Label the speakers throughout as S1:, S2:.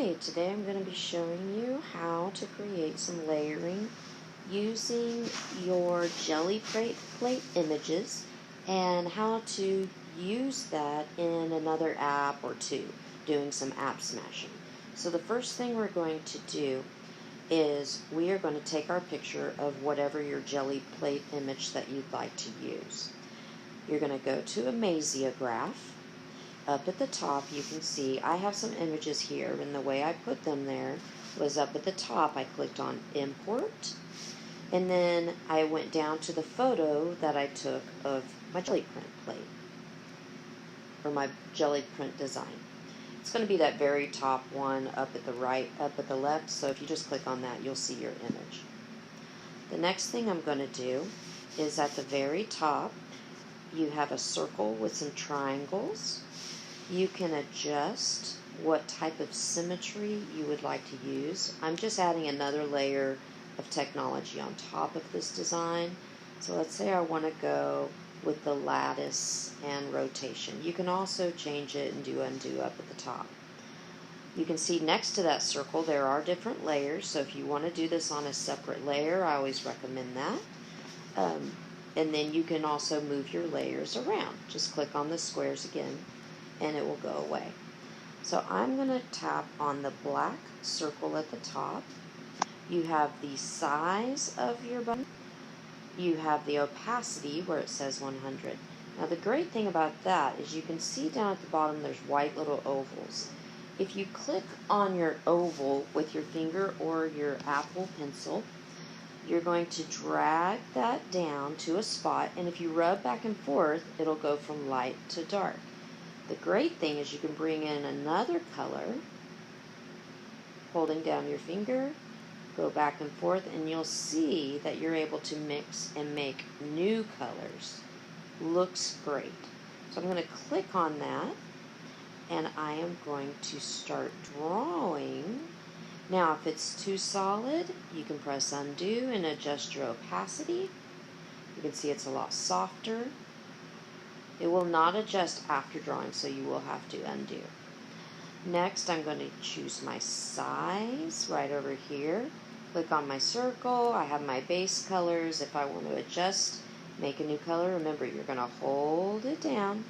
S1: Hi, today I'm going to be showing you how to create some layering using your jelly plate images and how to use that in another app or two, doing some app smashing. So the first thing we're going to do is we are going to take our picture of whatever your jelly plate image that you'd like to use. You're going to go to Amaziograph. Up at the top you can see I have some images here, and the way I put them there was up at the top I clicked on import, and then I went down to the photo that I took of my jelly print plate, or my jelly print design. It's going to be that very top one up at the right, up at the left, so if you just click on that you'll see your image. The next thing I'm going to do is at the very top you have a circle with some triangles. You can adjust what type of symmetry you would like to use. I'm just adding another layer of technology on top of this design. So let's say I want to go with the lattice and rotation. You can also change it and do undo up at the top. You can see next to that circle there are different layers, so if you want to do this on a separate layer, I always recommend that. And then you can also move your layers around. Just click on the squares again and it will go away. So I'm going to tap on the black circle at the top. You have the size of your button. You have the opacity where it says 100. Now the great thing about that is you can see down at the bottom there's white little ovals. If you click on your oval with your finger or your Apple pencil, you're going to drag that down to a spot, and if you rub back and forth it'll go from light to dark. The great thing is you can bring in another color, holding down your finger, go back and forth, and you'll see that you're able to mix and make new colors. Looks great. So I'm going to click on that, and I am going to start drawing. Now if it's too solid, you can press undo and adjust your opacity. You can see it's a lot softer. It will not adjust after drawing, so you will have to undo. Next, I'm going to choose my size right over here. Click on my circle. I have my base colors. If I want to adjust, make a new color, remember you're going to hold it down.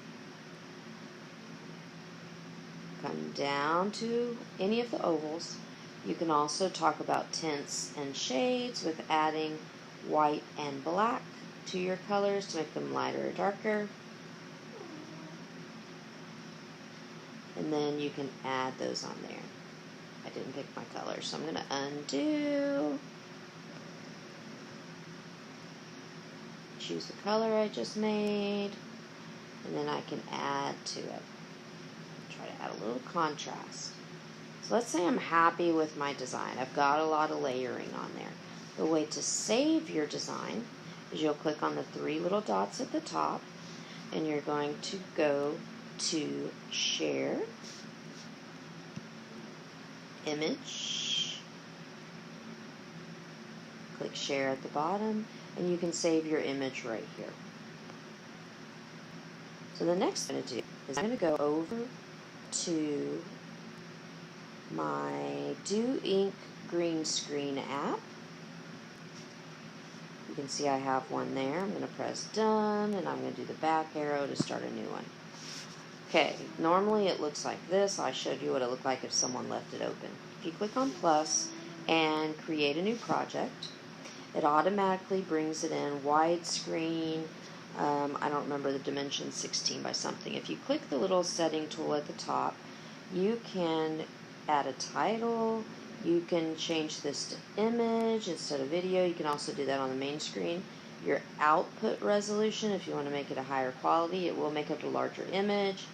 S1: Come down to any of the ovals. You can also talk about tints and shades with adding white and black to your colors to make them lighter or darker. And then you can add those on there. I didn't pick my color, so I'm going to undo. Choose the color I just made, and then I can add to it. Try to add a little contrast. So let's say I'm happy with my design. I've got a lot of layering on there. The way to save your design is you'll click on the three little dots at the top, and you're going to go to share, image, click share at the bottom, and you can save your image right here. So the next thing I'm going to do is I'm going to go over to my Do Ink green screen app. You can see I have one there. I'm going to press done, and I'm going to do the back arrow to start a new one. Okay, normally it looks like this. I showed you what it looked like if someone left it open. If you click on plus and create a new project, it automatically brings it in widescreen. I don't remember the dimension, 16 by something. If you click the little setting tool at the top, you can add a title. You can change this to image instead of video. You can also do that on the main screen. Your output resolution, if you want to make it a higher quality, it will make it a larger image.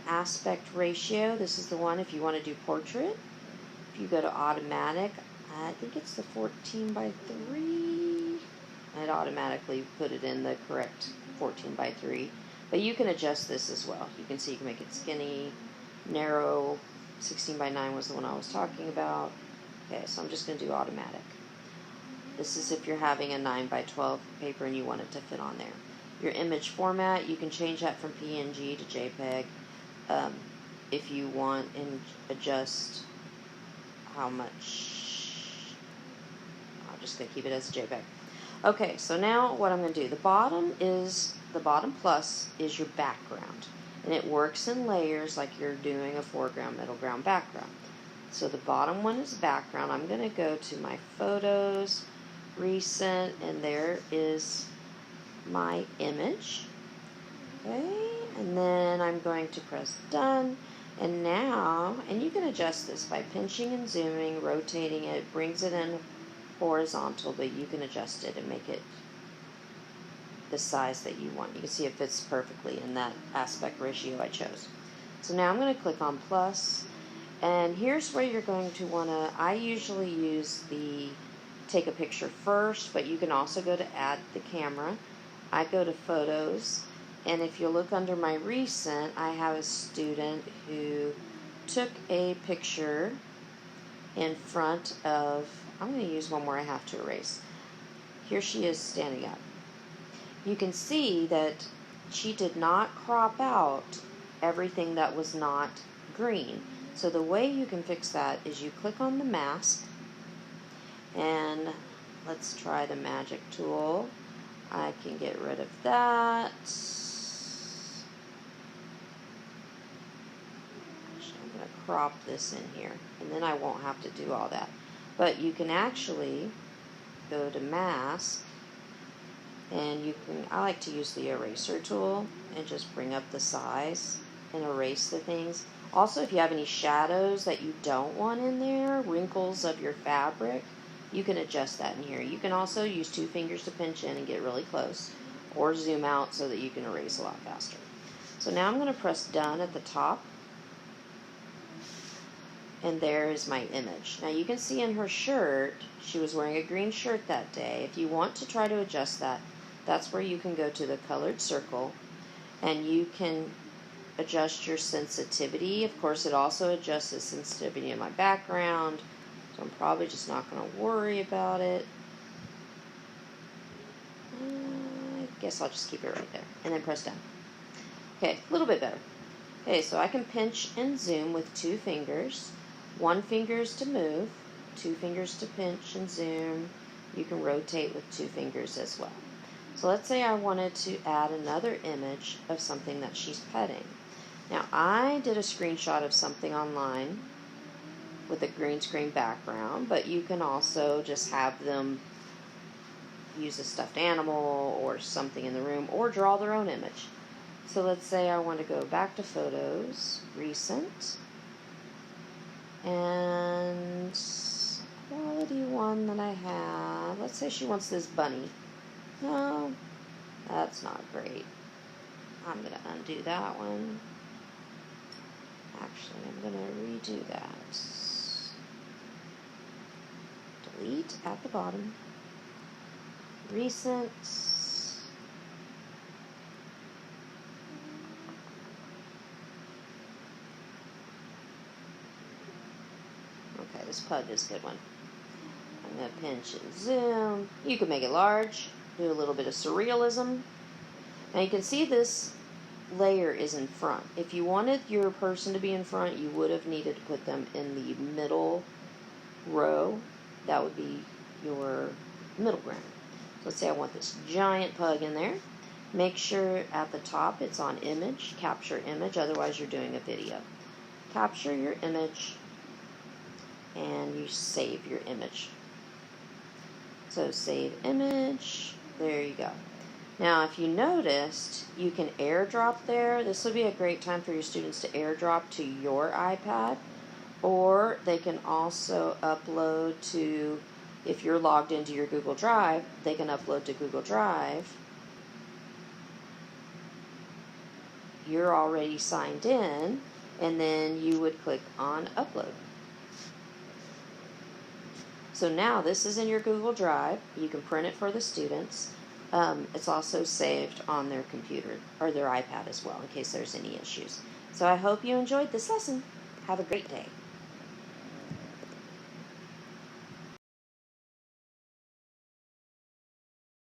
S1: Aspect ratio, this is the one if you want to do portrait. If you go to automatic, I think it's the 14 by 3. It automatically put it in the correct 14 by 3. But you can adjust this as well. You can see you can make it skinny, narrow. 16 by 9 was the one I was talking about. Okay, so I'm just going to do automatic. This is if you're having a 9 by 12 paper and you want it to fit on there. Your image format, you can change that from PNG to JPEG. if you want, and adjust how much. I'm just going to keep it as a JPEG. Okay, so now what I'm going to do, the bottom plus is your background, and it works in layers like you're doing a foreground, middle ground, background. So the bottom one is background. I'm going to go to my photos, recent, and there is my image. Okay, and then I'm going to press done. And now, and you can adjust this by pinching and zooming, rotating it, brings it in horizontal, but you can adjust it and make it the size that you want. You can see it fits perfectly in that aspect ratio I chose. So now I'm going to click on plus, and here's where you're going to want to, I usually use the take a picture first, but you can also go to add the camera. I go to photos, and if you look under my recent, I have a student who took a picture in front of, I'm going to use one where I have to erase. Here she is standing up. You can see that she did not crop out everything that was not green. So the way you can fix that is you click on the mask, and let's try the magic tool. I can get rid of that. I'm going to crop this in here, and then I won't have to do all that. But you can actually go to mask, and you can, I like to use the eraser tool and just bring up the size and erase the things. Also, if you have any shadows that you don't want in there, wrinkles of your fabric, you can adjust that in here. You can also use 2 fingers to pinch in and get really close, or zoom out so that you can erase a lot faster. So now I'm going to press done at the top, and there is my image. Now you can see in her shirt, she was wearing a green shirt that day. If you want to try to adjust that, that's where you can go to the colored circle, and you can adjust your sensitivity. Of course, it also adjusts the sensitivity in my background, so I'm probably just not going to worry about it. I guess I'll just keep it right there, and then press done. Okay, a little bit better. Okay, so I can pinch and zoom with 2 fingers. 1 finger is to move, 2 fingers to pinch and zoom. You can rotate with 2 fingers as well. So let's say I wanted to add another image of something that she's petting. Now I did a screenshot of something online with a green screen background, but you can also just have them use a stuffed animal or something in the room, or draw their own image. So let's say I want to go back to photos, recent, and quality one that I have. Let's say she wants this bunny. No, that's not great. I'm going to undo that one. Actually, I'm going to redo that. Delete at the bottom. Recent. Okay, this pug is a good one. I'm going to pinch and zoom. You can make it large. Do a little bit of surrealism. Now you can see this layer is in front. If you wanted your person to be in front, you would have needed to put them in the middle row. That would be your middle ground. So let's say I want this giant pug in there. Make sure at the top it's on image, capture image, otherwise you're doing a video. Capture your image, and you save your image. So save image, there you go. Now if you noticed, you can airdrop there. This would be a great time for your students to airdrop to your iPad, or they can also upload to, if you're logged into your Google Drive, they can upload to Google Drive. You're already signed in, and then you would click on upload. So now this is in your Google Drive. You can print it for the students. It's also saved on their computer or their iPad as well in case there's any issues. So I hope you enjoyed this lesson. Have a great day.